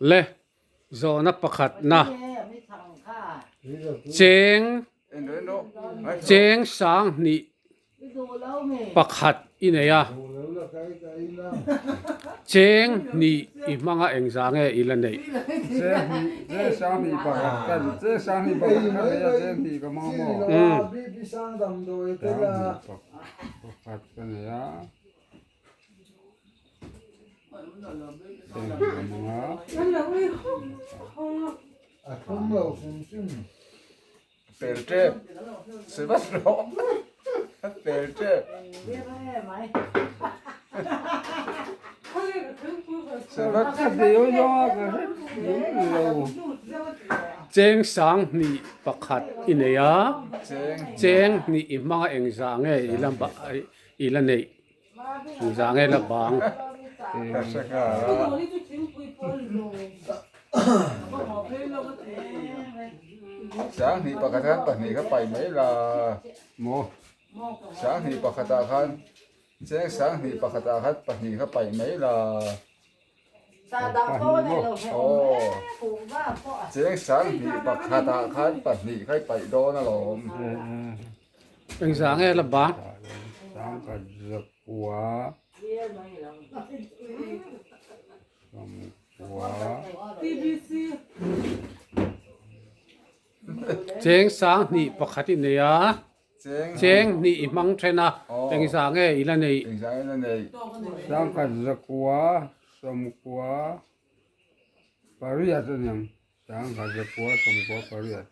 เลโซนับประคัดนะเจงเจงสังนี่ประคัดอินเนียเจงนี่อีมังเอ็งสังเออิลันเนยเจสังนี่ประคัดกันเจสังนี่ประคัดกันเจนี่ก็มองมองประคัดกันเนี่ย Pelte, se va bra. Pelte. Se va det är ju jag. เจงสังนี่ประคัดอินเนียเจงนี่อีมังเอ็งสังเออิลันบะอิลันเนยเอ็งสังเอละบาง Sáng thì bà khát bà nghỉ các bảy mấy là một sáng thì bà khát khăn sáng thì bà khát bà nghỉ các bảy mấy là sáng thì bà khát bà nghỉ các bảy đô nó lộn เอ็งสังเอละบาง sáng cả giật quá quá เจงสังนี่ประคัดอินเนียเจงนี่อีมังเทนะเอ็งสังเออิลันเนย sáng cả giật quá sầm quá Pariat เนี่ย sáng cả giật quá sầm quá Pariat